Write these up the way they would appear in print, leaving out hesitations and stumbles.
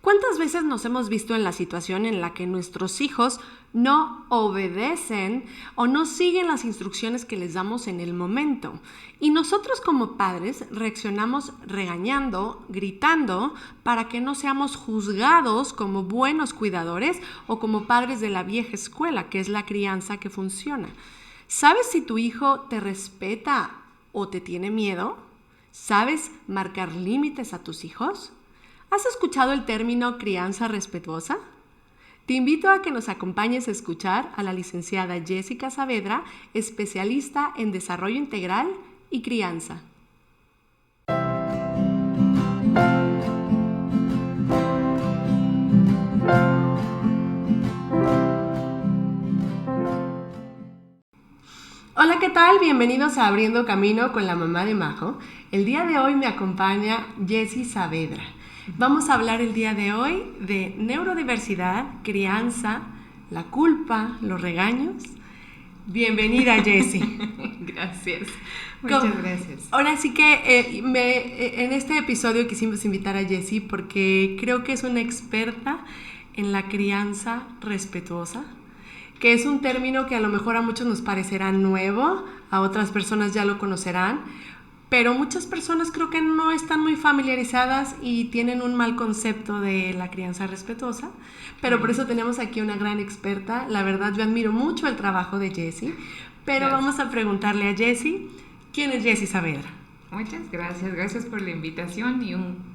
¿Cuántas veces nos hemos visto en la situación en la que nuestros hijos no obedecen o no siguen las instrucciones que les damos en el momento? Y nosotros como padres reaccionamos regañando, gritando, para que no seamos juzgados como buenos cuidadores o como padres de la vieja escuela, que es la crianza que funciona. ¿Sabes si tu hijo te respeta o te tiene miedo? ¿Sabes marcar límites a tus hijos? ¿Has escuchado el término crianza respetuosa? Te invito a que nos acompañes a escuchar a la licenciada Jessica Saavedra, especialista en desarrollo integral y crianza. Hola, ¿qué tal? Bienvenidos a Abriendo Camino con la mamá de Majo. El día de hoy me acompaña Jessie Saavedra. Vamos a hablar el día de hoy de neurodiversidad, crianza, la culpa, los regaños. Bienvenida, Jessie. Gracias. Muchas gracias. Ahora sí que en este episodio quisimos invitar a Jessie porque creo que es una experta en la crianza respetuosa, que es un término que a lo mejor a muchos nos parecerá nuevo, a otras personas ya lo conocerán, pero muchas personas creo que no están muy familiarizadas y tienen un mal concepto de la crianza respetuosa, pero por eso tenemos aquí una gran experta. La verdad, yo admiro mucho el trabajo de Jessie, pero gracias. Vamos a preguntarle a Jessie, ¿quién es Jessie Saavedra? Muchas gracias por la invitación y un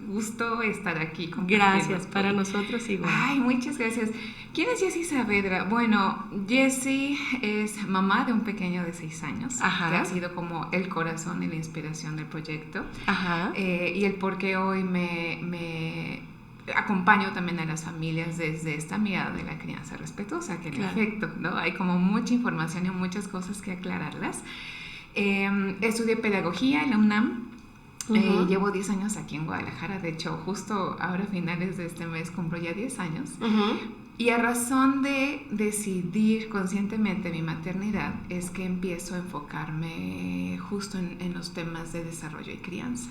gusto estar aquí. Gracias, para nosotros igual. Ay, muchas gracias. ¿Quién es Jessie Saavedra? Bueno, Jessie es mamá de un pequeño de 6 años, Ajá. que ha sido como el corazón y la inspiración del proyecto. Ajá. Y el por qué hoy me acompaño también a las familias desde esta mirada de la crianza respetuosa, que en efecto, ¿no? Hay como mucha información y muchas cosas que aclararlas. Estudié pedagogía en la UNAM. Uh-huh. Llevo 10 años aquí en Guadalajara. De hecho, justo ahora a finales de este mes cumplo ya 10 años. Uh-huh. Y a razón de decidir conscientemente mi maternidad es que empiezo a enfocarme justo en los temas de desarrollo y crianza.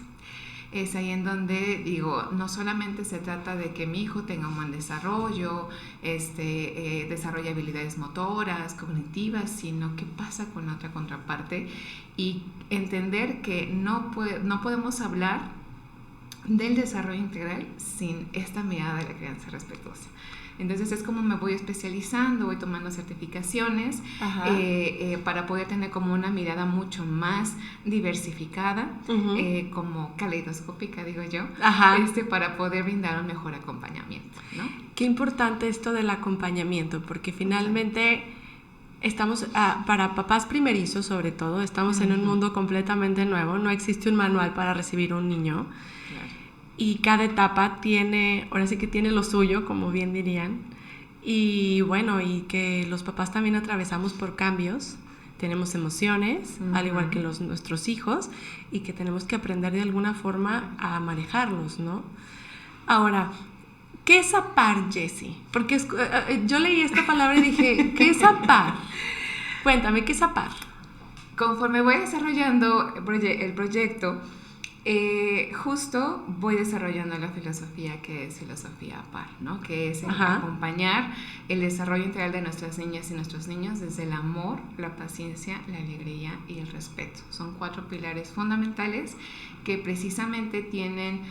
Es ahí en donde digo, no solamente se trata de que mi hijo tenga un buen desarrollo, desarrolle habilidades motoras, cognitivas, sino qué pasa con la otra contraparte y entender que no podemos hablar del desarrollo integral sin esta mirada de la crianza respetuosa. Entonces es como me voy especializando, voy tomando certificaciones para poder tener como una mirada mucho más diversificada, uh-huh. Como caleidoscópica, digo yo, para poder brindar un mejor acompañamiento, ¿no? Qué importante esto del acompañamiento, porque finalmente estamos, para papás primerizos sobre todo, estamos uh-huh. en un mundo completamente nuevo, no existe un manual para recibir un niño. Y cada etapa tiene, ahora sí que tiene lo suyo, como bien dirían. Y bueno, y que los papás también atravesamos por cambios. Tenemos emociones, uh-huh. al igual que nuestros hijos, y que tenemos que aprender de alguna forma a manejarlos, ¿no? Ahora, ¿qué es apar, Jessie? Porque yo leí esta palabra y dije, ¿qué es apar? Cuéntame, ¿qué es apar? Conforme voy desarrollando el proyecto, justo voy desarrollando la filosofía que es filosofía APAR, ¿no? Que es acompañar el desarrollo integral de nuestras niñas y nuestros niños desde el amor, la paciencia, la alegría y el respeto. Son 4 pilares fundamentales que precisamente tienen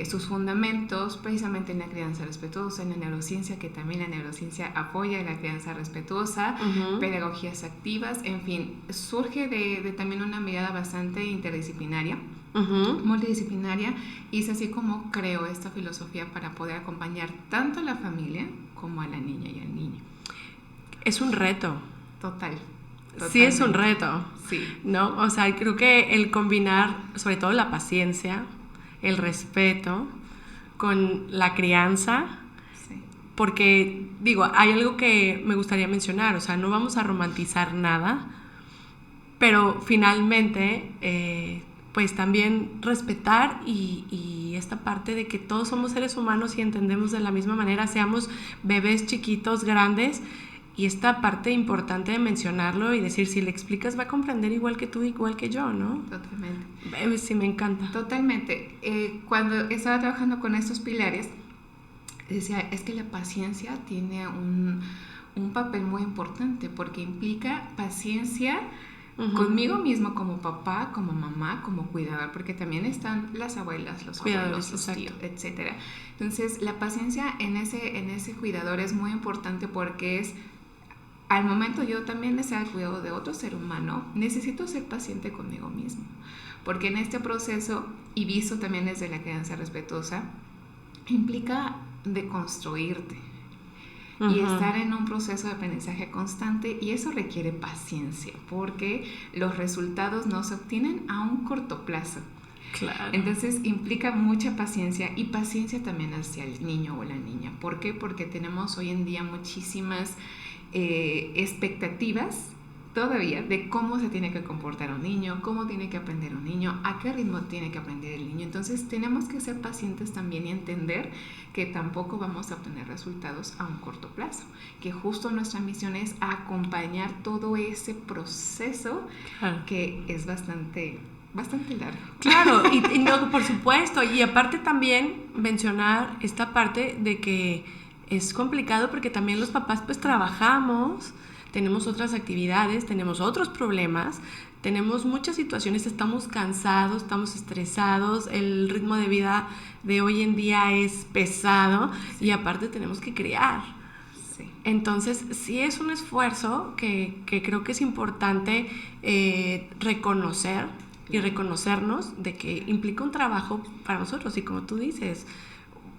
sus fundamentos precisamente en la crianza respetuosa, en la neurociencia, que también la neurociencia apoya la crianza respetuosa, uh-huh. pedagogías activas, en fin, surge de también una mirada bastante interdisciplinaria, uh-huh. multidisciplinaria, y es así como creo esta filosofía para poder acompañar tanto a la familia como a la niña y al niño. Es un reto. Totalmente. Sí, es un reto. Sí. ¿No? O sea, creo que el combinar sobre todo la paciencia, el respeto con la crianza, sí. Porque digo, hay algo que me gustaría mencionar, o sea, no vamos a romantizar nada, pero finalmente pues también respetar y esta parte de que todos somos seres humanos y entendemos de la misma manera, seamos bebés chiquitos, grandes, Y esta parte importante de mencionarlo y decir, si le explicas va a comprender igual que tú, igual que yo, ¿no? Totalmente. Sí, me encanta. Totalmente. Cuando estaba trabajando con estos pilares, decía, es que la paciencia tiene un papel muy importante porque implica paciencia conmigo mismo como papá, como mamá, como cuidador, porque también están las abuelas, los abuelos, los tíos, etc. Entonces, la paciencia en ese cuidador es muy importante porque es, al momento yo también de estar al cuidado de otro ser humano, necesito ser paciente conmigo mismo, porque en este proceso, y visto también desde la crianza respetuosa, implica deconstruirte y estar en un proceso de aprendizaje constante, y eso requiere paciencia porque los resultados no se obtienen a un corto plazo. Claro. Entonces implica mucha paciencia, y paciencia también hacia el niño o la niña. ¿Por qué? Porque tenemos hoy en día muchísimas expectativas todavía de cómo se tiene que comportar un niño, cómo tiene que aprender un niño, a qué ritmo tiene que aprender el niño. Entonces tenemos que ser pacientes también y entender que tampoco vamos a obtener resultados a un corto plazo, que justo nuestra misión es acompañar todo ese proceso, claro, que es bastante largo. Claro, y no, por supuesto, y aparte también mencionar esta parte de que es complicado porque también los papás pues trabajamos, tenemos otras actividades, tenemos otros problemas, tenemos muchas situaciones, estamos cansados, estamos estresados, el ritmo de vida de hoy en día es pesado, sí, y aparte tenemos que criar. Sí. Entonces sí es un esfuerzo que creo que es importante reconocer y reconocernos de que implica un trabajo para nosotros, y como tú dices,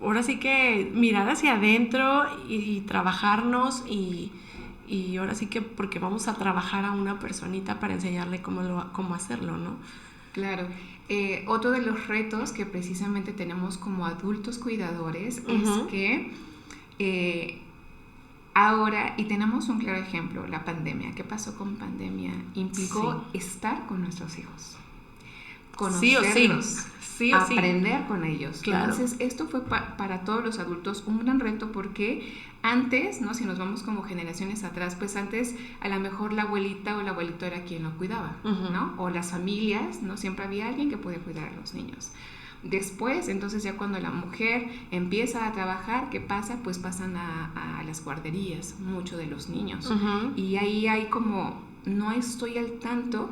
ahora sí que mirar hacia adentro y trabajarnos, y ahora sí que porque vamos a trabajar a una personita para enseñarle cómo hacerlo, ¿no? Claro. Otro de los retos que precisamente tenemos como adultos cuidadores es que ahora, y tenemos un claro ejemplo, la pandemia. ¿Qué pasó con pandemia? Implicó estar con nuestros hijos, conocerlos, sí o aprender con ellos. Claro. Entonces, esto fue para todos los adultos un gran reto, porque antes, ¿no? Si nos vamos como generaciones atrás, pues antes a lo mejor la abuelita o el abuelito era quien lo cuidaba, ¿no? O las familias, ¿no? Siempre había alguien que podía cuidar a los niños. Después, entonces ya cuando la mujer empieza a trabajar, ¿qué pasa? Pues pasan a las guarderías, mucho de los niños. Y ahí hay como, no estoy al tanto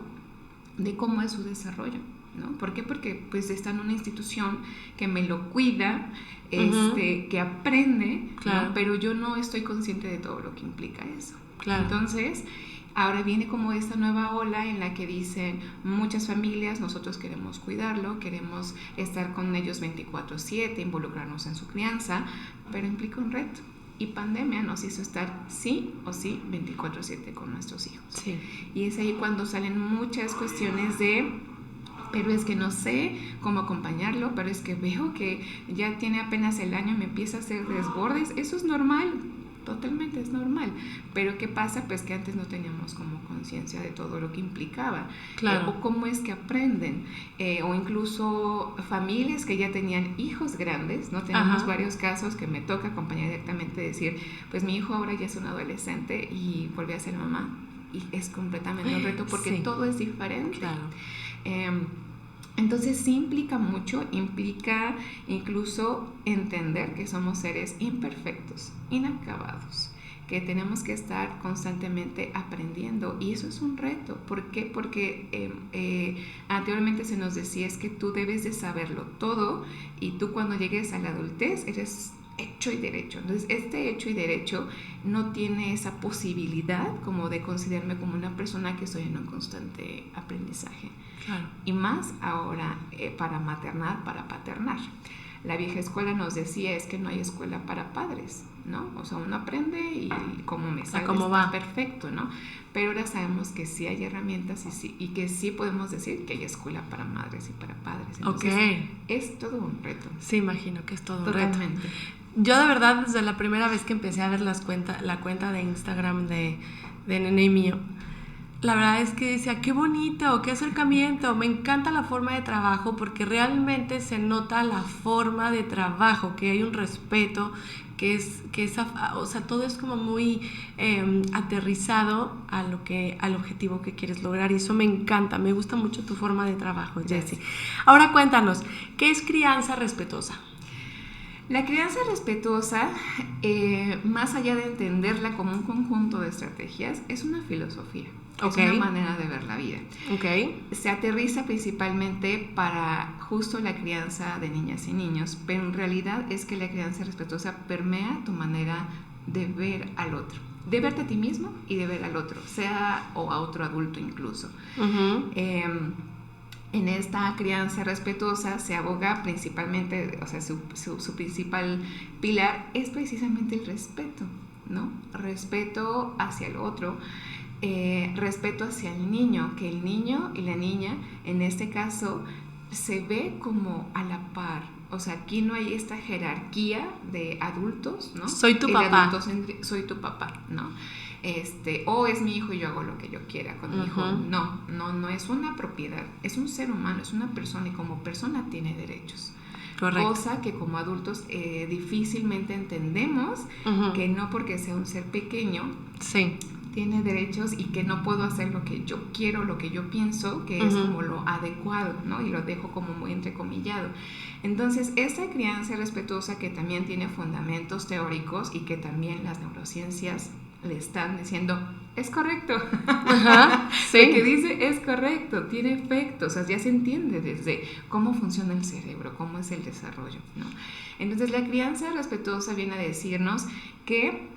de cómo es su desarrollo, ¿no? ¿Por qué? Porque pues está en una institución que me lo cuida, que aprende, claro, ¿no? Pero yo no estoy consciente de todo lo que implica eso. Claro. Entonces, ahora viene como esta nueva ola en la que dicen muchas familias, nosotros queremos cuidarlo, queremos estar con ellos 24/7, involucrarnos en su crianza, pero implica un reto. Y pandemia nos hizo estar sí o sí 24/7 con nuestros hijos. Sí. Y es ahí cuando salen muchas cuestiones de, pero es que no sé cómo acompañarlo, pero es que veo que ya tiene apenas el año y me empieza a hacer desbordes. Eso es normal, totalmente es normal. Pero ¿qué pasa? Pues que antes no teníamos como conciencia de todo lo que implicaba. Claro. O cómo es que aprenden. O incluso familias que ya tenían hijos grandes, ¿no? Tenemos varios casos que me toca acompañar directamente, decir, pues mi hijo ahora ya es un adolescente y volvió a ser mamá. Y es completamente un reto porque todo es diferente. Claro. Entonces sí implica mucho, implica incluso entender que somos seres imperfectos, inacabados, que tenemos que estar constantemente aprendiendo, y eso es un reto. ¿Por qué? Porque anteriormente se nos decía es que tú debes de saberlo todo, y tú cuando llegues a la adultez eres hecho y derecho. Entonces este hecho y derecho no tiene esa posibilidad como de considerarme como una persona que estoy en un constante aprendizaje. Claro. Y más ahora para maternar, para paternar. La vieja escuela nos decía es que no hay escuela para padres, ¿no? O sea, uno aprende y como me salga está perfecto, ¿no? Pero ahora sabemos que sí hay herramientas y que sí podemos decir que hay escuela para madres y para padres. Entonces, es todo un reto. Sí, imagino que es todo un reto. Totalmente. Yo de verdad, desde la primera vez que empecé a ver la cuenta de Instagram de Nene Mío, la verdad es que decía, qué bonito, qué acercamiento, me encanta la forma de trabajo, porque realmente se nota la forma de trabajo, que hay un respeto, o sea, todo es como muy aterrizado al objetivo que quieres lograr, y eso me encanta, me gusta mucho tu forma de trabajo, Jessie. Ahora cuéntanos, ¿qué es crianza respetuosa? La crianza respetuosa, más allá de entenderla como un conjunto de estrategias, es una filosofía, es una manera de ver la vida. Se aterriza principalmente para justo la crianza de niñas y niños, pero en realidad es que la crianza respetuosa permea tu manera de ver al otro, de verte a ti mismo y de ver al otro, sea o a otro adulto incluso. En esta crianza respetuosa se aboga principalmente, o sea, su principal pilar es precisamente el respeto, ¿no? Respeto hacia el otro, respeto hacia el niño, que el niño y la niña, en este caso, se ve como a la par. O sea, aquí no hay esta jerarquía de adultos, ¿no? Soy tu papá. Soy tu papá, ¿no? O es mi hijo y yo hago lo que yo quiera con mi hijo. No es una propiedad, es un ser humano, es una persona, y como persona tiene derechos. Correcto. Cosa que como adultos difícilmente entendemos, que no porque sea un ser pequeño tiene derechos, y que no puedo hacer lo que yo quiero, lo que yo pienso que es como lo adecuado, ¿no? Y lo dejo como muy entrecomillado. Entonces, esta crianza respetuosa, que también tiene fundamentos teóricos y que también las neurociencias le están diciendo, es correcto. Sí. Lo que dice es correcto, tiene efectos, o sea, ya se entiende desde cómo funciona el cerebro, cómo es el desarrollo, ¿no? Entonces, la crianza respetuosa viene a decirnos que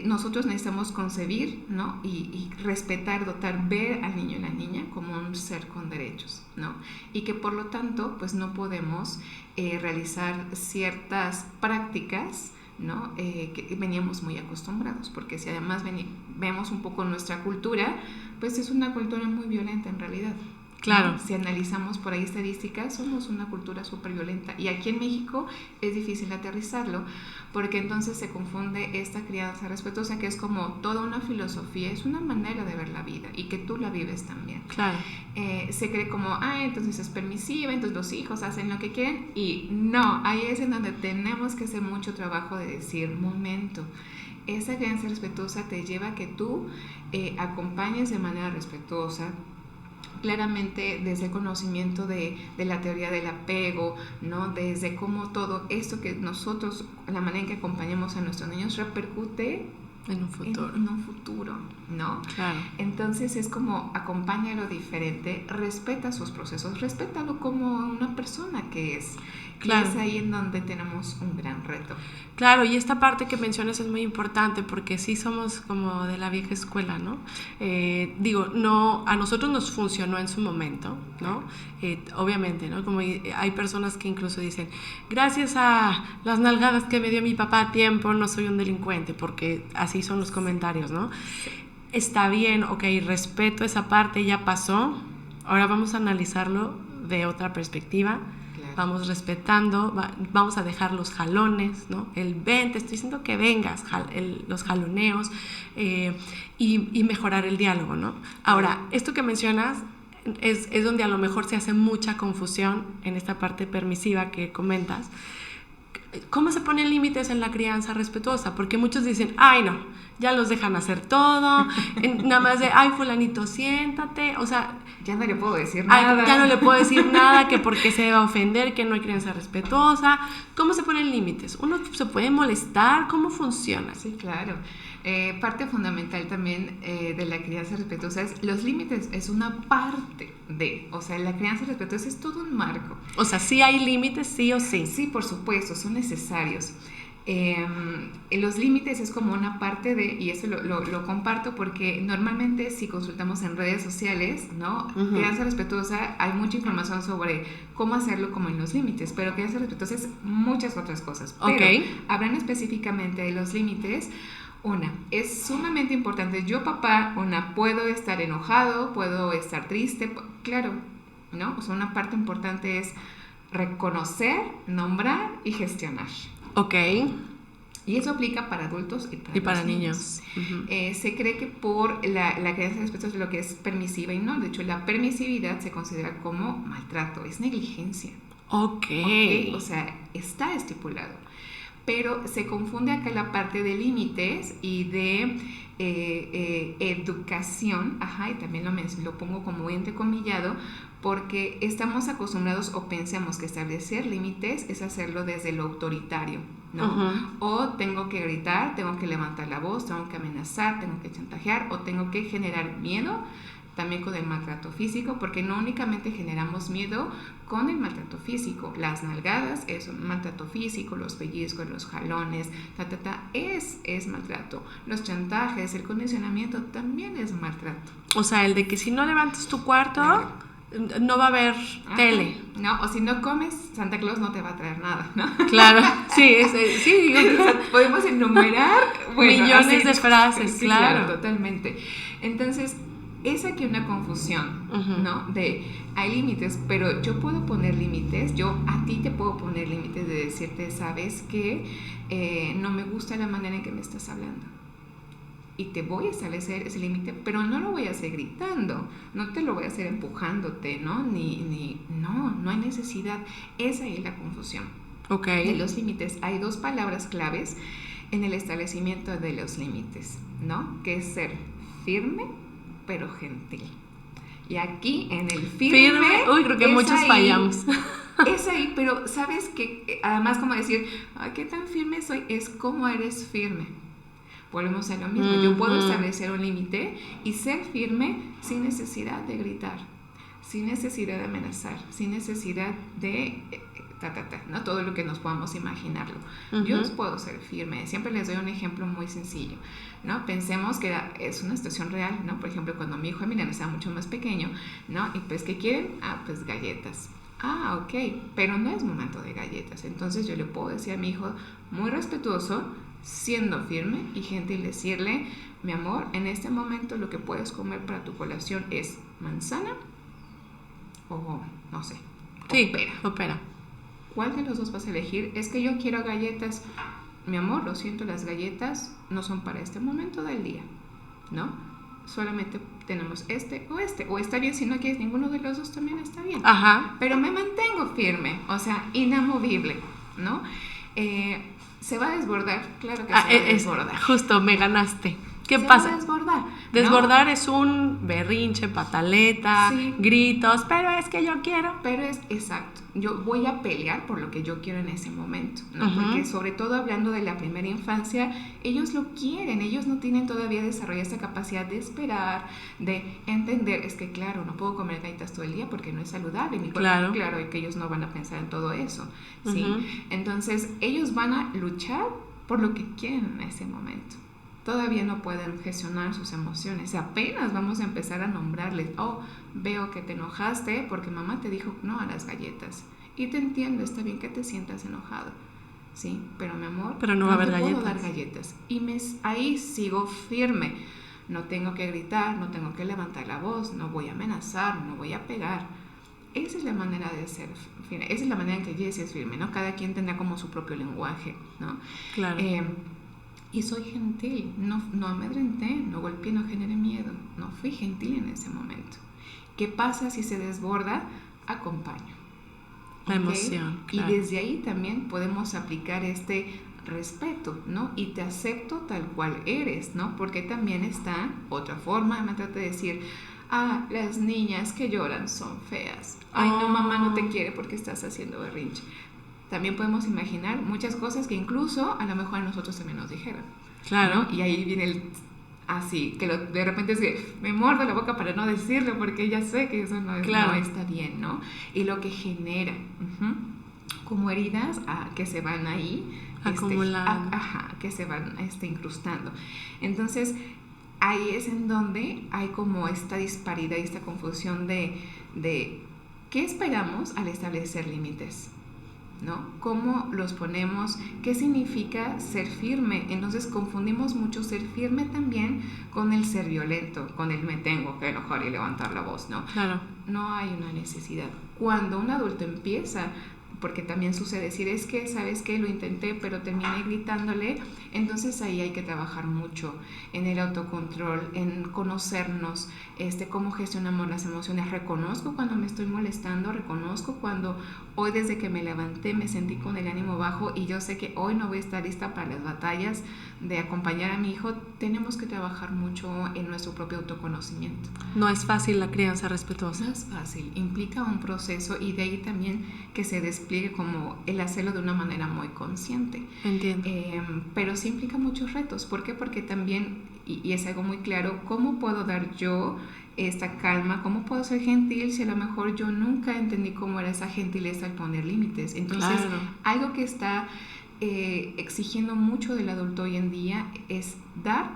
nosotros necesitamos concebir, ¿no? y respetar, dotar, ver al niño y la niña como un ser con derechos, ¿no? Y que por lo tanto, pues no podemos realizar ciertas prácticas, ¿no? Que veníamos muy acostumbrados, porque si además vemos un poco nuestra cultura, pues es una cultura muy violenta en realidad. Claro. ¿No? Si analizamos por ahí estadísticas, somos una cultura súper violenta, y aquí en México es difícil aterrizarlo, porque entonces se confunde esta crianza respetuosa, que es como toda una filosofía, es una manera de ver la vida, y que tú la vives también. Claro. Se cree como, entonces es permisiva, entonces los hijos hacen lo que quieren, y no, ahí es en donde tenemos que hacer mucho trabajo de decir, momento, esa crianza respetuosa te lleva a que tú acompañes de manera respetuosa, claramente desde el conocimiento de la teoría del apego, ¿no? Desde cómo todo esto que nosotros, la manera en que acompañamos a nuestros niños repercute en un futuro. En un futuro, ¿no? Claro. Entonces es como acompáñalo diferente, respeta sus procesos, respétalo como una persona que es. Claro. Y es ahí en donde tenemos un gran reto. Claro, y esta parte que mencionas es muy importante, porque sí somos como de la vieja escuela, ¿no? No, a nosotros nos funcionó en su momento, ¿no? Obviamente, ¿no? Como hay personas que incluso dicen, gracias a las nalgadas que me dio mi papá a tiempo, no soy un delincuente, porque así son los comentarios, ¿no? Sí. Está bien, ok, respeto esa parte, ya pasó, ahora vamos a analizarlo de otra perspectiva. Vamos respetando, vamos a dejar los jalones, ¿no? El ven, te estoy diciendo que vengas, los jaloneos, y mejorar el diálogo, ¿no? Ahora, esto que mencionas es donde a lo mejor se hace mucha confusión en esta parte permisiva que comentas. ¿Cómo se ponen límites en la crianza respetuosa? Porque muchos dicen, ay no, ya los dejan hacer todo, nada más de, ay fulanito, siéntate, o sea... Ya no le puedo decir nada. Ya no le puedo decir nada, que porque se va a ofender, que no hay crianza respetuosa. ¿Cómo se ponen límites? ¿Uno se puede molestar? ¿Cómo funciona? Sí, claro. Parte fundamental también de la crianza respetuosa es los límites, es una parte de, o sea, la crianza respetuosa es todo un marco. O sea, sí hay límites, sí o sí. Sí, por supuesto, son necesarios. Los límites es como una parte de, y eso lo comparto porque normalmente si consultamos en redes sociales, ¿no? Crianza respetuosa, hay mucha información sobre cómo hacerlo como en los límites, pero crianza respetuosa es muchas otras cosas. Pero hablando específicamente de los límites, es sumamente importante. Yo, papá, puedo estar enojado, puedo estar triste, claro, ¿no? O sea, una parte importante es reconocer, nombrar y gestionar. Ok. Y eso aplica para adultos y para niños. Se cree que por la crianza respetuosa es lo que es permisiva y no. De hecho, la permisividad se considera como maltrato, es negligencia. Ok. O sea, está estipulado. pero se confunde acá la parte de límites y de educación, y también lo pongo como muy entrecomillado, porque estamos acostumbrados o pensamos que establecer límites es hacerlo desde lo autoritario, ¿no? O tengo que gritar, tengo que levantar la voz, tengo que amenazar, tengo que chantajear o tengo que generar miedo, también con el maltrato físico, porque no únicamente generamos miedo con el maltrato físico, las nalgadas es un maltrato físico, los pellizcos, los jalones, es maltrato, los chantajes, el condicionamiento también es maltrato. O sea, el de que si no levantas tu cuarto, no va a haber tele. No, o si no comes, Santa Claus no te va a traer nada, ¿no? Claro, sí, sí. O sea, podemos enumerar millones de frases, sí, claro. Totalmente. Entonces, es aquí una confusión, ¿no? De, hay límites, pero yo puedo poner límites, yo a ti te puedo poner límites de decirte, ¿sabes qué? No me gusta la manera en que me estás hablando. Y te voy a establecer ese límite, pero no lo voy a hacer gritando, no te lo voy a hacer empujándote, ¿no? No hay necesidad. Esa es la confusión. Okay. De los límites. Hay dos palabras claves en el establecimiento de los límites, ¿no? Que es ser firme, pero gentil. Y aquí en el firme creo que muchos fallamos. Es ahí, pero sabes que además como decir, ¿qué tan firme soy? Es cómo eres firme. Volvemos a lo mismo. Yo puedo establecer un límite y ser firme sin necesidad de gritar, sin necesidad de amenazar, sin necesidad de ¿no? Todo lo que nos podamos imaginarlo. Yo puedo ser firme. Siempre les doy un ejemplo muy sencillo, ¿no? Pensemos que es una situación real, ¿no? Por ejemplo, cuando mi hijo Emiliano estaba mucho más pequeño, ¿no? Y pues, ¿qué quieren? Pues galletas. Ok, pero no es momento de galletas. Entonces yo le puedo decir a mi hijo, muy respetuoso, siendo firme y gentil, decirle, mi amor, en este momento lo que puedes comer para tu colación es manzana o no sé, o pera. ¿Cuál de los dos vas a elegir? Es que yo quiero galletas. Mi amor, lo siento, las galletas no son para este momento del día, ¿no? Solamente tenemos o está bien, si no quieres ninguno de los dos también está bien. Pero me mantengo firme, o sea, inamovible, ¿no? ¿Se va a desbordar? Claro que se va a desbordar. Justo, me ganaste. ¿Qué pasa? Va a desbordar. Desbordar, ¿no? Es un berrinche, pataleta, gritos, pero es que yo quiero. Pero es exacto. Yo voy a pelear por lo que yo quiero en ese momento, ¿no? Porque sobre todo hablando de la primera infancia, ellos lo quieren, ellos no tienen todavía desarrollada esa capacidad de esperar, de entender, es que claro, no puedo comer galletas todo el día porque no es saludable, mi cuerpo, claro, y que ellos no van a pensar en todo eso, ¿sí? Entonces, ellos van a luchar por lo que quieren en ese momento. Todavía no pueden gestionar sus emociones, apenas vamos a empezar a nombrarles, veo que te enojaste porque mamá te dijo no a las galletas, y te entiendo, está bien que te sientas enojado, sí, pero mi amor, pero no va a haber galletas. Puedo dar galletas, y ahí sigo firme, no tengo que gritar, no tengo que levantar la voz, no voy a amenazar, no voy a pegar. Esa es la manera de ser firme, esa es la manera en que Jessie es firme, ¿no? Cada quien tendrá como su propio lenguaje, ¿no? Claro. Y soy gentil, no amedrenté, no golpeé, no generé miedo, no fui gentil en ese momento. ¿Qué pasa si se desborda? Acompaño. La emoción, claro. Y desde ahí también podemos aplicar este respeto, ¿no? Y te acepto tal cual eres, ¿no? Porque también está otra forma, me trata de decir, las niñas que lloran son feas. Ay, no, mamá no te quiere porque estás haciendo berrinche. También podemos imaginar muchas cosas que incluso a lo mejor a nosotros también nos dijeron. Claro. ¿no? Y ahí viene el así, que de repente es que me muerdo la boca para no decirlo porque ya sé que eso no está bien, ¿no? Y lo que genera como heridas que se van ahí acumulando. Que se van incrustando. Entonces, ahí es en donde hay como esta disparidad y esta confusión de ¿qué esperamos al establecer límites? ¿No? ¿Cómo los ponemos? ¿Qué significa ser firme? Entonces confundimos mucho ser firme también con el ser violento, con el me tengo que enojar y levantar la voz, ¿no? Claro. No hay una necesidad. Cuando un adulto empieza porque también sucede decir, es que, ¿sabes qué? Lo intenté, pero terminé gritándole. Entonces ahí hay que trabajar mucho en el autocontrol, en conocernos, cómo gestionamos las emociones. Reconozco cuando me estoy molestando, reconozco cuando hoy desde que me levanté me sentí con el ánimo bajo y yo sé que hoy no voy a estar lista para las batallas de acompañar a mi hijo. Tenemos que trabajar mucho en nuestro propio autoconocimiento. No es fácil la crianza respetuosa. No es fácil, implica un proceso y de ahí también que se despliegue como el hacerlo de una manera muy consciente. Entiendo. Pero sí implica muchos retos. ¿Por qué? Porque también, y es algo muy claro, ¿cómo puedo dar yo esta calma? ¿Cómo puedo ser gentil si a lo mejor yo nunca entendí cómo era esa gentileza al poner límites? Entonces, claro. Algo que está exigiendo mucho del adulto hoy en día es dar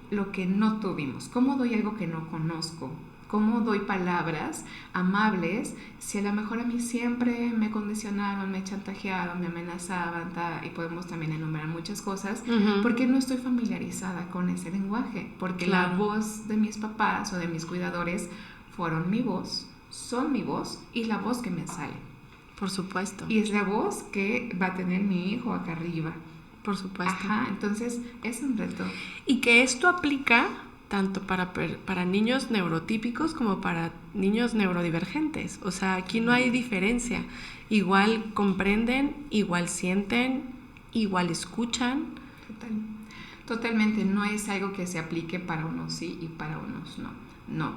lo que no tuvimos. ¿Cómo doy algo que no conozco? ¿Cómo doy palabras amables si a lo mejor a mí siempre me condicionaron, me chantajearon, me amenazaban, y podemos también enumerar muchas cosas, porque no estoy familiarizada con ese lenguaje? Porque la voz de mis papás o de mis cuidadores fueron mi voz, son mi voz y la voz que me sale. Por supuesto. Y es la voz que va a tener mi hijo acá arriba. Por supuesto. Ajá, entonces es un reto. Y que esto aplica tanto para niños neurotípicos como para niños neurodivergentes. O sea, aquí no hay diferencia. Igual comprenden, igual sienten, igual escuchan. Totalmente, no es algo que se aplique para unos sí y para unos no.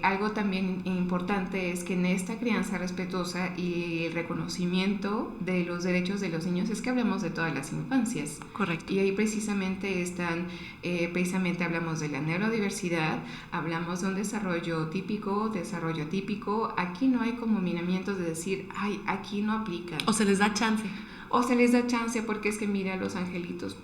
Algo también importante es que en esta crianza respetuosa y el reconocimiento de los derechos de los niños es que hablamos de todas las infancias. Correcto. Y ahí precisamente hablamos de la neurodiversidad, hablamos de un desarrollo típico, desarrollo atípico. Aquí no hay como minamientos de decir, ay, aquí no aplica. O se les da chance. O se les da chance porque es que mira a los angelitos.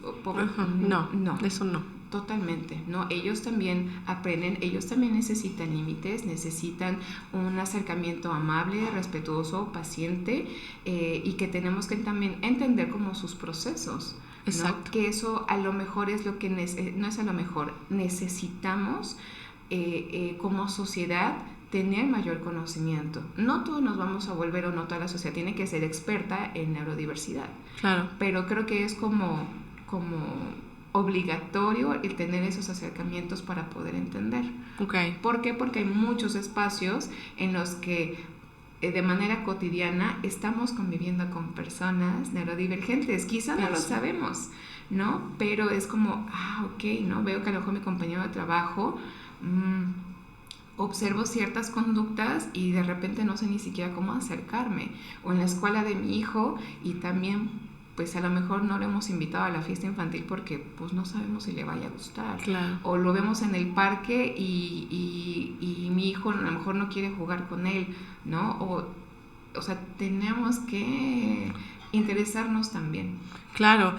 No, eso no. Totalmente, ¿no? Ellos también aprenden, ellos también necesitan límites, necesitan un acercamiento amable, respetuoso, paciente, y que tenemos que también entender como sus procesos. Exacto. ¿No? Que eso a lo mejor es lo que no es a lo mejor, necesitamos como sociedad tener mayor conocimiento. No todos nos vamos a volver, o no toda la sociedad tiene que ser experta en neurodiversidad. Claro. Pero creo que es como obligatorio el tener esos acercamientos para poder entender. Okay. ¿Por qué? Porque hay muchos espacios en los que de manera cotidiana estamos conviviendo con personas neurodivergentes. Quizá no lo sabemos, ¿no? Pero es como, ok, ¿no? Veo que a lo mejor mi compañero de trabajo observo ciertas conductas y de repente no sé ni siquiera cómo acercarme. O en la escuela de mi hijo y también pues a lo mejor no lo hemos invitado a la fiesta infantil porque pues no sabemos si le vaya a gustar. Claro. O lo vemos en el parque y mi hijo a lo mejor no quiere jugar con él, ¿no? O sea, tenemos que interesarnos también. Claro,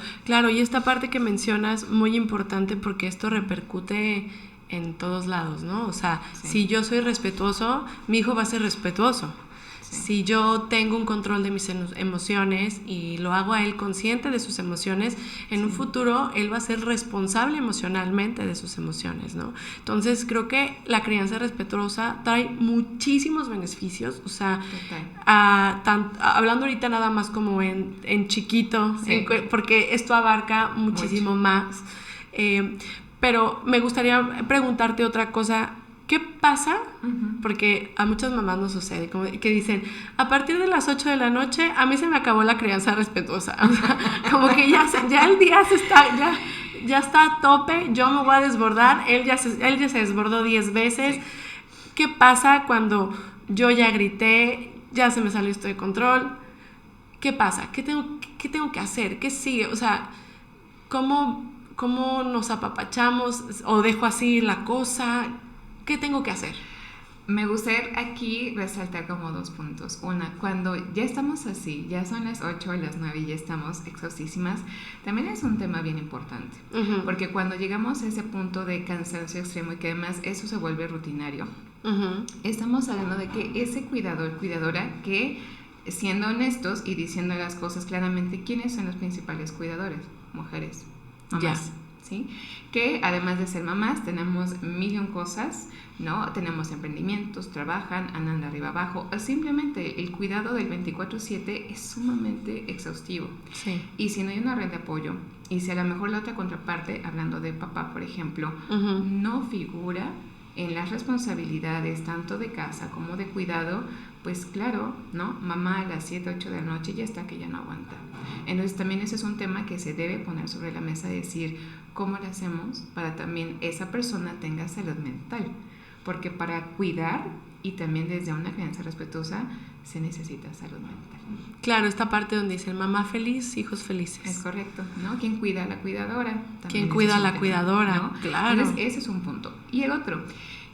y esta parte que mencionas, muy importante porque esto repercute en todos lados, ¿no? O sea, sí. Si yo soy respetuoso, mi hijo va a ser respetuoso. Sí. Si yo tengo un control de mis emociones y lo hago a él consciente de sus emociones, en un futuro él va a ser responsable emocionalmente de sus emociones, ¿no? Entonces creo que la crianza respetuosa trae muchísimos beneficios, o sea, hablando ahorita nada más como en chiquito, porque esto abarca muchísimo más. Pero me gustaría preguntarte otra cosa. ¿Qué pasa? Porque a muchas mamás nos sucede, como que dicen, a partir de las 8 de la noche, a mí se me acabó la crianza respetuosa. O sea, como que ya el día ya está a tope, yo me voy a desbordar, él ya se desbordó 10 veces. Sí. ¿Qué pasa cuando yo ya grité, ya se me salió esto de control? ¿Qué pasa? ¿Qué tengo que hacer? ¿Qué sigue? O sea, ¿cómo nos apapachamos o dejo así la cosa? ¿Qué tengo que hacer? Me gustaría aquí resaltar como 2 puntos. Una, cuando ya estamos así, ya son las 8 o las 9 y ya estamos exhaustísimas, también es un tema bien importante. Porque cuando llegamos a ese punto de cansancio extremo y que además eso se vuelve rutinario, estamos hablando de que ese cuidador, cuidadora, que siendo honestos y diciendo las cosas claramente, ¿quiénes son los principales cuidadores? Mujeres, mamás. ¿sí? Que además de ser mamás tenemos mil y un cosas, ¿no? Tenemos emprendimientos, trabajan, andan de arriba abajo. Simplemente el cuidado del 24/7 es sumamente exhaustivo. Sí. Y si no hay una red de apoyo, y si a lo mejor la otra contraparte, hablando de papá, por ejemplo, no figura en las responsabilidades tanto de casa como de cuidado, pues claro, ¿no? Mamá a las 7, 8 de la noche ya está que ya no aguanta. Entonces también ese es un tema que se debe poner sobre la mesa, decir cómo le hacemos para también esa persona tenga salud mental, porque para cuidar y también desde una crianza respetuosa se necesita salud mental. Claro, esta parte donde dicen mamá feliz, hijos felices. Es correcto, ¿no? ¿Quién cuida a la cuidadora? ¿Quién cuida a la cuidadora? ¿No? Claro. Entonces ese es un punto. Y el otro,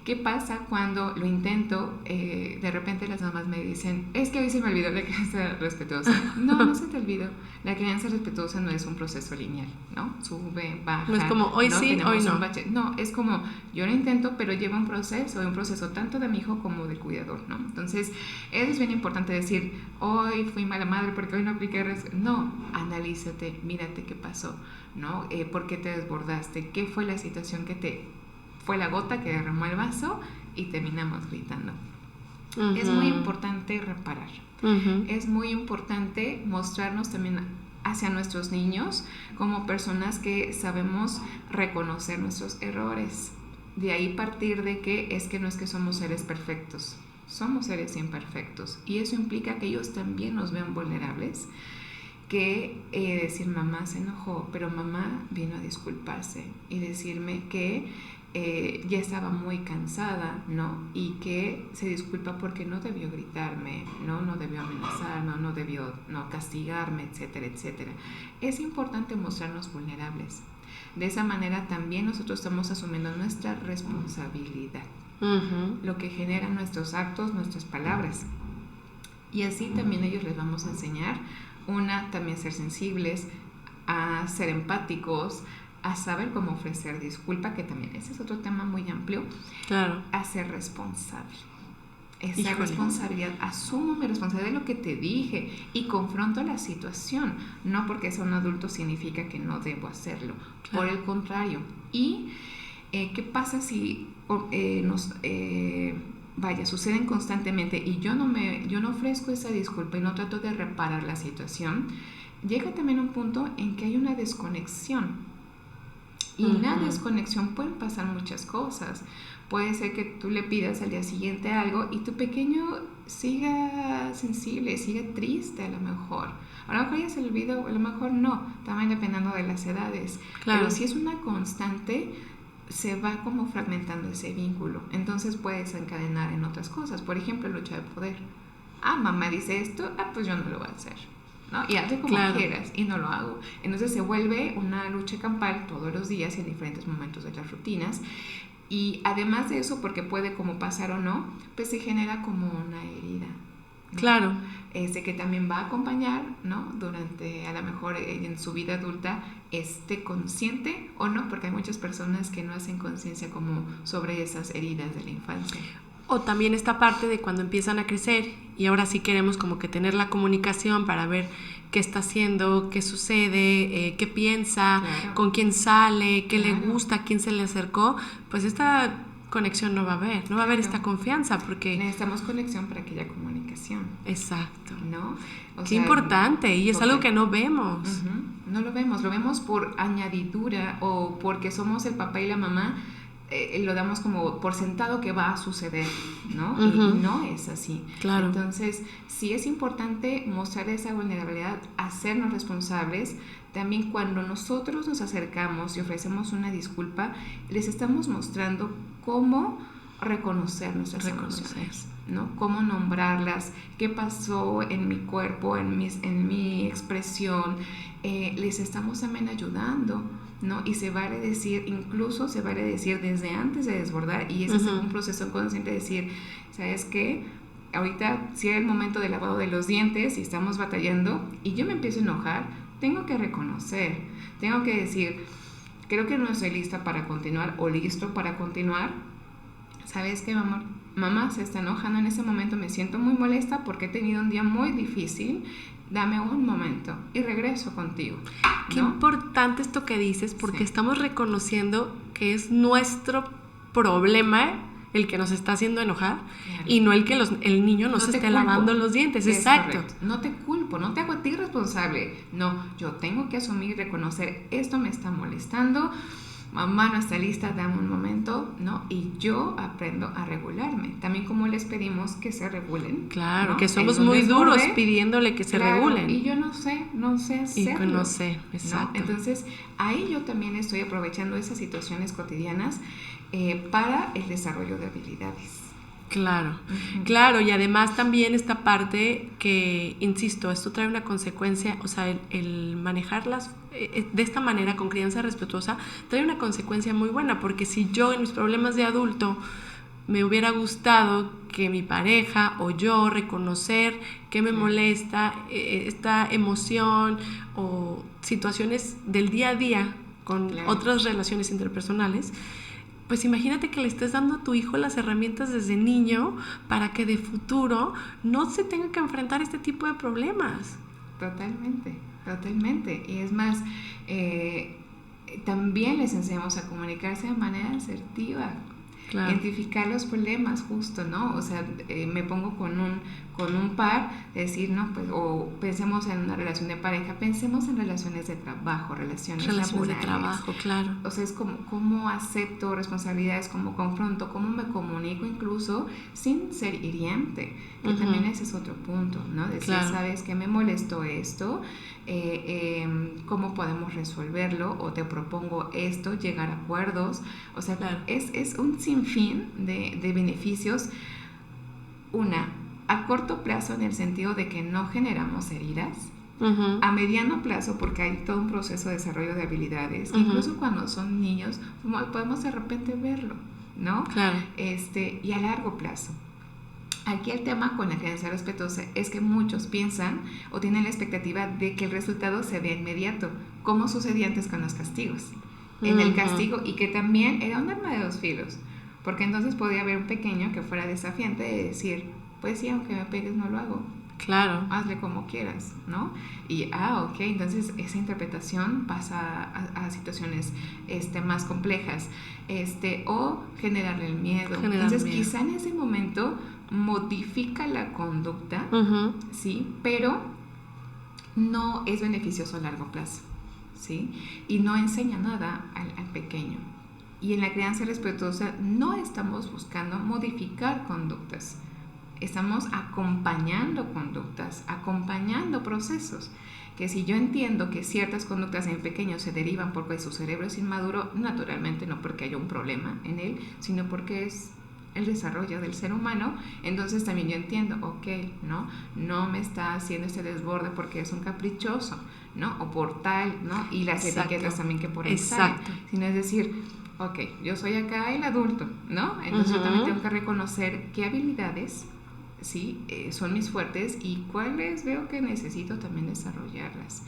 ¿qué pasa cuando lo intento? De repente las mamás me dicen, es que hoy se me olvidó la crianza respetuosa. No se te olvidó. La crianza respetuosa no es un proceso lineal, ¿no? Sube, baja. No es como hoy ¿no? sí, hoy no. No, es como yo lo intento, pero lleva un proceso tanto de mi hijo como del cuidador, ¿no? Entonces, eso es bien importante decir, hoy fui mala madre porque hoy no apliqué. No, analízate, mírate qué pasó, ¿no? ¿Por qué te desbordaste? ¿Qué fue la situación que fue la gota que derramó el vaso y terminamos gritando? Es muy importante reparar. Es muy importante mostrarnos también hacia nuestros niños como personas que sabemos reconocer nuestros errores. De ahí partir de que no es que somos seres perfectos, somos seres imperfectos, y eso implica que ellos también nos ven vulnerables, que decir mamá se enojó, pero mamá vino a disculparse y decirme que ya estaba muy cansada, ¿no? Y que se disculpa porque no debió gritarme, no debió amenazarme, no debió castigarme, etcétera, etcétera. Es importante mostrarnos vulnerables. De esa manera también nosotros estamos asumiendo nuestra responsabilidad, lo que generan nuestros actos, nuestras palabras. Y así también ellos les vamos a enseñar también ser sensibles, a ser empáticos, a saber cómo ofrecer disculpa, que también ese es otro tema muy amplio. Claro. A ser responsable. Esa responsabilidad, asumo mi responsabilidad de lo que te dije y confronto la situación. No porque sea un adulto significa que no debo hacerlo. Claro. Por el contrario. Y ¿qué pasa si suceden constantemente y yo no ofrezco esa disculpa y no trato de reparar la situación? Llega también un punto en que hay una desconexión. Y en la desconexión pueden pasar muchas cosas. Puede ser que tú le pidas al día siguiente algo y tu pequeño siga sensible, siga triste a lo mejor. A lo mejor ya se le olvidó, a lo mejor no, también dependiendo de las edades. Claro. Pero si es una constante, se va como fragmentando ese vínculo. Entonces puede desencadenar en otras cosas. Por ejemplo, lucha de poder. Mamá dice esto, pues yo no lo voy a hacer, ¿no? Y hazle como quieras, y no lo hago. Entonces se vuelve una lucha campal todos los días en diferentes momentos de las rutinas. Y además de eso, porque puede como pasar o no, pues se genera como una herida, ¿no? Claro. Que también va a acompañar, ¿no? Durante, a lo mejor en su vida adulta, esté consciente o no, porque hay muchas personas que no hacen conciencia como sobre esas heridas de la infancia. O también esta parte de cuando empiezan a crecer y ahora sí queremos como que tener la comunicación para ver qué está haciendo, qué sucede, qué piensa, claro, con quién sale, qué le gusta, quién se le acercó, pues esta conexión no va a haber, no va a haber esta confianza porque... Necesitamos conexión para que haya comunicación. Exacto. ¿No? Qué importante, y es algo que no vemos. No lo vemos por añadidura o porque somos el papá y la mamá. Lo damos como por sentado que va a suceder, ¿no? Y no es así. Claro. Entonces, sí es importante mostrar esa vulnerabilidad, hacernos responsables. También cuando nosotros nos acercamos y ofrecemos una disculpa, les estamos mostrando cómo reconocer nuestras emociones, ¿no? Cómo nombrarlas, qué pasó en mi cuerpo, en mi expresión. Les estamos también ayudando, ¿no? Y incluso se vale decir desde antes de desbordar, y ese es un proceso consciente de decir, ¿sabes qué? Ahorita si era el momento del lavado de los dientes y estamos batallando y yo me empiezo a enojar, tengo que reconocer, tengo que decir, creo que no estoy lista para continuar o listo para continuar. ¿Sabes qué, amor? Mamá se está enojando en ese momento, me siento muy molesta porque he tenido un día muy difícil, dame un momento y regreso contigo, ¿no? Qué importante esto que dices, porque estamos reconociendo que es nuestro problema el que nos está haciendo enojar, y no el que el niño no se esté lavando los dientes. Exacto. Correcto. No te culpo, no te hago a ti responsable. No, yo tengo que asumir y reconocer, esto me está molestando, mamá no está lista, dame un momento, ¿no? Y yo aprendo a regularme. También como les pedimos que se regulen. Claro, ¿no? que somos muy duros pidiéndole que se regulen. Y yo no sé hacerlo. Y no sé, exacto. ¿no? Entonces, ahí yo también estoy aprovechando esas situaciones cotidianas para el desarrollo de habilidades. Claro, claro, y además también esta parte que, insisto, esto trae una consecuencia, o sea, el manejarlas de esta manera con crianza respetuosa trae una consecuencia muy buena, porque si yo en mis problemas de adulto me hubiera gustado que mi pareja o yo reconocer qué me molesta, esta emoción o situaciones del día a día con otras relaciones interpersonales, pues imagínate que le estés dando a tu hijo las herramientas desde niño para que de futuro no se tenga que enfrentar este tipo de problemas. Totalmente. Y es más, también les enseñamos a comunicarse de manera asertiva. Claro. Identificar los problemas justo, ¿no? O sea, me pongo con un par, decir, ¿no? Pues, o pensemos en una relación de pareja, pensemos en relaciones de trabajo, relaciones laborales. De trabajo, claro. O sea, es cómo acepto responsabilidades, cómo confronto, cómo me comunico incluso sin ser hiriente, que también ese es otro punto, ¿no? Decir, ¿sabes qué me molestó esto? ¿Cómo podemos resolverlo? O te propongo esto, llegar a acuerdos. O sea, es un sinfín de beneficios. A corto plazo, en el sentido de que no generamos heridas. A mediano plazo, porque hay todo un proceso de desarrollo de habilidades. Incluso cuando son niños, podemos de repente verlo, ¿no? Claro. Y a largo plazo. Aquí el tema con la crianza respetuosa es que muchos piensan o tienen la expectativa de que el resultado se vea inmediato, como sucedía antes con los castigos. En el castigo, y que también era un arma de dos filos, porque entonces podía haber un pequeño que fuera desafiante de decir, pues sí, aunque me pegues no lo hago. Claro. Hazle como quieras, ¿no? Y, ok, entonces esa interpretación pasa a situaciones más complejas, o generarle el miedo. Entonces, quizá en ese momento modifica la conducta, ¿sí? Pero no es beneficioso a largo plazo, ¿sí? Y no enseña nada al pequeño. Y en la crianza respetuosa no estamos buscando modificar conductas. Estamos acompañando conductas, acompañando procesos, que si yo entiendo que ciertas conductas en pequeños se derivan porque su cerebro es inmaduro, naturalmente no porque haya un problema en él, sino porque es el desarrollo del ser humano, entonces también yo entiendo, ok, no me está haciendo este desborde porque es un caprichoso, ¿no? O por tal, ¿no? Y las etiquetas también que por ahí salen, sino es decir, ok, yo soy acá el adulto, ¿no? Entonces yo también tengo que reconocer qué habilidades, ¿sí? Son mis fuertes y cuáles veo que necesito también desarrollarlas,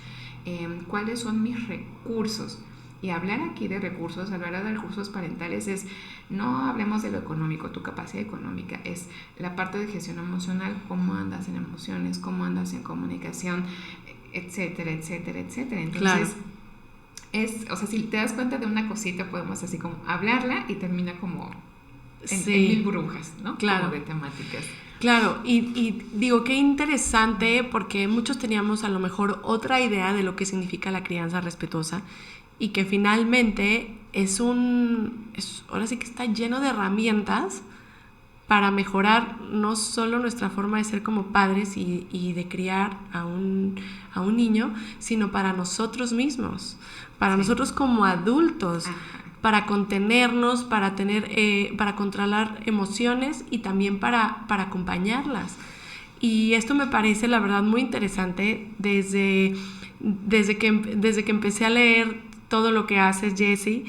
cuáles son mis recursos. Y hablar aquí de recursos, hablar de recursos parentales no hablemos de lo económico, tu capacidad económica, es la parte de gestión emocional, cómo andas en emociones, cómo andas en comunicación, etcétera. Entonces, o sea, si te das cuenta de una cosita, podemos así como hablarla y termina como en mil burbujas, ¿no? Claro. Como de temáticas. Claro, y digo, qué interesante, porque muchos teníamos a lo mejor otra idea de lo que significa la crianza respetuosa, y que finalmente ahora sí que está lleno de herramientas para mejorar no solo nuestra forma de ser como padres y de criar a un niño, sino para nosotros mismos, para nosotros como adultos. Para contenernos, para controlar emociones y también para acompañarlas. Y esto me parece, la verdad, muy interesante desde que empecé a leer todo lo que haces, Jessie,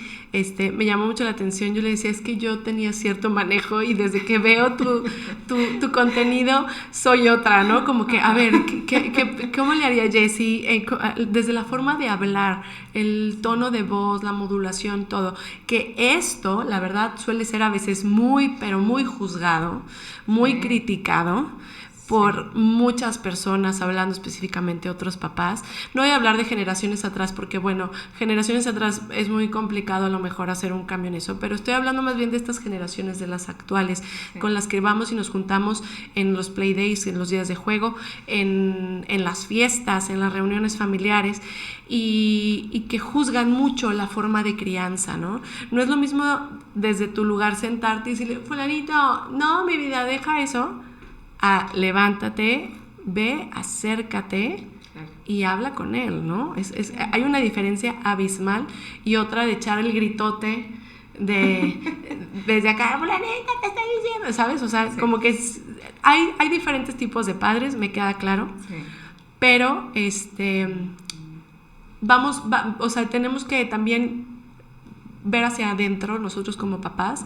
me llamó mucho la atención. Yo le decía, es que yo tenía cierto manejo y desde que veo tu contenido soy otra, ¿no? Como que, a ver, ¿cómo le haría Jessie? Desde la forma de hablar, el tono de voz, la modulación, todo. Que esto, la verdad, suele ser a veces muy, pero muy juzgado, muy criticado. por muchas personas, hablando específicamente de otros papás. No voy a hablar de generaciones atrás porque, bueno, generaciones atrás es muy complicado a lo mejor hacer un cambio en eso, pero estoy hablando más bien de estas generaciones, de las actuales, con las que vamos y nos juntamos en los play days, en los días de juego, en las fiestas, en las reuniones familiares, y que juzgan mucho la forma de crianza, ¿no? No es lo mismo desde tu lugar sentarte y decirle, fulanito, no, mi vida, deja eso, levántate, ve, acércate y habla con él, ¿no? Hay una diferencia abismal, y otra de echar el gritote desde acá, fulanita, te estoy diciendo, ¿sabes? O sea, como que hay diferentes tipos de padres, me queda claro, pero o sea, tenemos que también ver hacia adentro nosotros como papás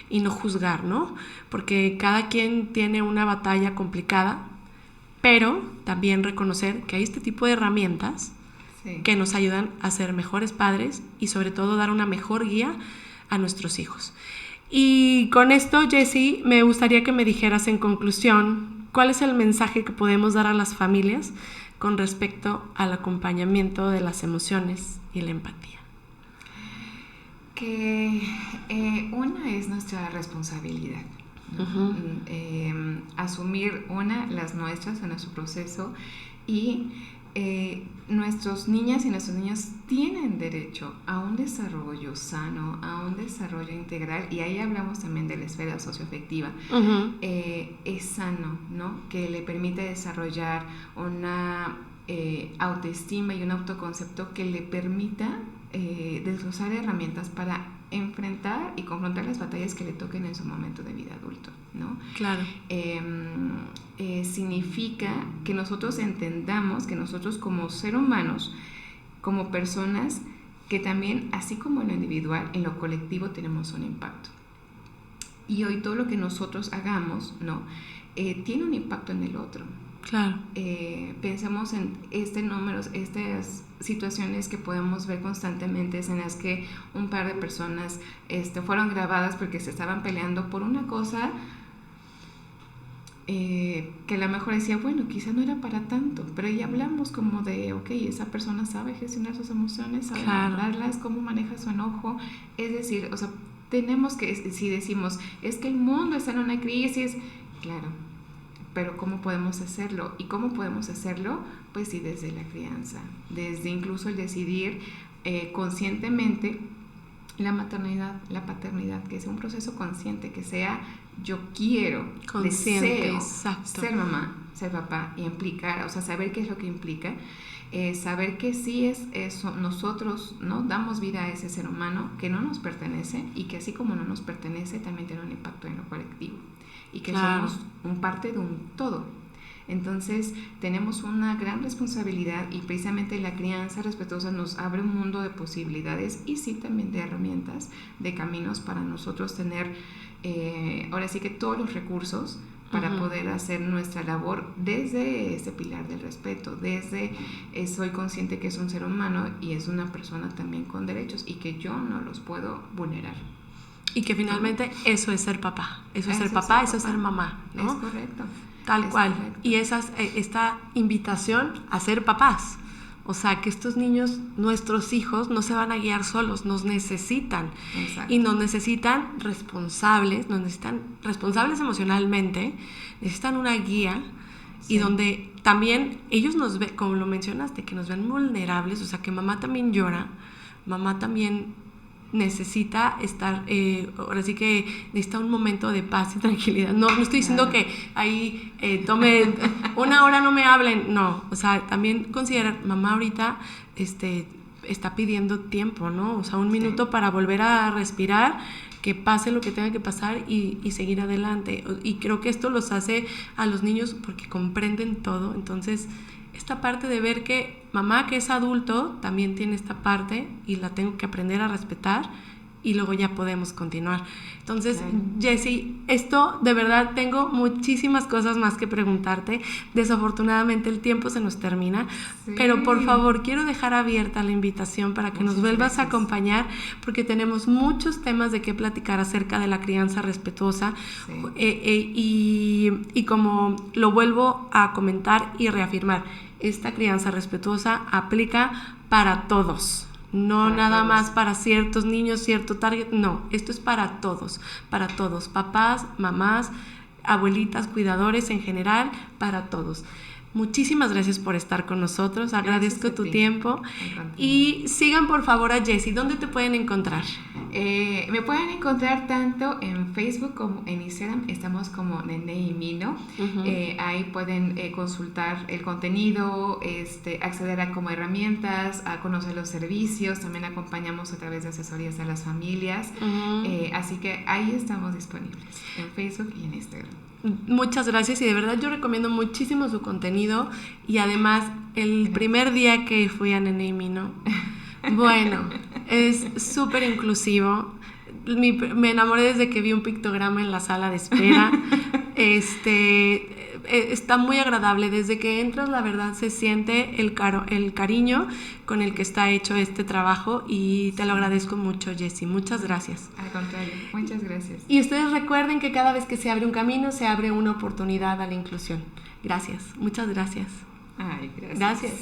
y no juzgar, ¿no? Porque cada quien tiene una batalla complicada, pero también reconocer que hay este tipo de herramientas que nos ayudan a ser mejores padres y sobre todo dar una mejor guía a nuestros hijos. Y con esto, Jessie, me gustaría que me dijeras en conclusión, ¿cuál es el mensaje que podemos dar a las familias con respecto al acompañamiento de las emociones y la empatía? Que una es nuestra responsabilidad, ¿no? Asumir las nuestras en nuestro proceso, y nuestros niñas y nuestros niños tienen derecho a un desarrollo sano, a un desarrollo integral, y ahí hablamos también de la esfera socioafectiva. Es sano, ¿no? Que le permite desarrollar una autoestima y un autoconcepto que le permita desglosar herramientas para enfrentar y confrontar las batallas que le toquen en su momento de vida adulto, ¿no? Claro. Significa que nosotros entendamos que nosotros como seres humanos, como personas, que también, así como en lo individual, en lo colectivo tenemos un impacto. Y hoy todo lo que nosotros hagamos, ¿no? Tiene un impacto en el otro. Claro. Pensemos en estas situaciones que podemos ver constantemente, en las que un par de personas fueron grabadas porque se estaban peleando por una cosa que a lo mejor decía, bueno, quizá no era para tanto, pero ahí hablamos como de, ok, esa persona sabe gestionar sus emociones, sabe hablarlas, cómo maneja su enojo. Es decir, o sea, tenemos que, si decimos, es que el mundo está en una crisis, claro, pero ¿cómo podemos hacerlo? ¿Y cómo podemos hacerlo? Pues sí, desde la crianza, desde incluso el decidir conscientemente la maternidad, la paternidad, que sea un proceso consciente, que sea yo quiero, consciente, deseo exacto, ser mamá, ser papá, y implicar, o sea, saber qué es lo que implica, saber que sí es eso, nosotros, ¿no?, damos vida a ese ser humano que no nos pertenece, y que así como no nos pertenece, también tiene un impacto en lo colectivo, y que somos parte de un todo. Entonces tenemos una gran responsabilidad, y precisamente la crianza respetuosa nos abre un mundo de posibilidades, y sí también de herramientas, de caminos para nosotros tener ahora sí que todos los recursos para poder hacer nuestra labor desde ese pilar del respeto, desde soy consciente que es un ser humano y es una persona también con derechos, y que yo no los puedo vulnerar. Y que finalmente eso es ser papá, eso es ser papá, eso es ser mamá, ¿no? Es correcto. Tal cual. Correcto. Y esta invitación a ser papás. O sea, que estos niños, nuestros hijos, no se van a guiar solos, nos necesitan. Exacto. Y nos necesitan responsables emocionalmente, necesitan una guía, y donde también ellos nos ven, como lo mencionaste, que nos ven vulnerables, o sea, que mamá también llora, mamá también necesita estar, ahora sí que necesita un momento de paz y tranquilidad. No estoy diciendo que ahí tome una hora, no me hablen, no, o sea, también considerar, mamá ahorita está pidiendo tiempo, ¿no? O sea, un minuto para volver a respirar, que pase lo que tenga que pasar y seguir adelante. Y creo que esto los hace a los niños porque comprenden todo. Entonces, esta parte de ver que mamá, que es adulto, también tiene esta parte, y la tengo que aprender a respetar y luego ya podemos continuar. Entonces, Jessie, esto de verdad tengo muchísimas cosas más que preguntarte. Desafortunadamente el tiempo se nos termina, pero por favor quiero dejar abierta la invitación para que nos vuelvas a acompañar, porque tenemos muchos temas de qué platicar acerca de la crianza respetuosa. Y como lo vuelvo a comentar y reafirmar, esta crianza respetuosa aplica para todos. No nada más para ciertos niños, cierto target, no, esto es para todos, papás, mamás, abuelitas, cuidadores en general, para todos. Muchísimas gracias por estar con nosotros, agradezco tu tiempo y sigan por favor a Jessie. ¿Dónde te pueden encontrar? Me pueden encontrar tanto en Facebook como en Instagram, estamos como Nene y Mino. Ahí pueden consultar el contenido, acceder a como herramientas, a conocer los servicios, también acompañamos a través de asesorías a las familias, así que ahí estamos disponibles, en Facebook y en Instagram. Muchas gracias y de verdad yo recomiendo muchísimo su contenido y además el primer día que fui a Nene y Mino, bueno, es súper inclusivo. Me enamoré desde que vi un pictograma en la sala de espera. Está muy agradable. Desde que entras, la verdad, se siente el cariño con el que está hecho este trabajo y te lo agradezco mucho, Jessie. Muchas gracias. Al contrario, muchas gracias. Y ustedes recuerden que cada vez que se abre un camino, se abre una oportunidad a la inclusión. Gracias, muchas gracias. Ay, gracias. Gracias.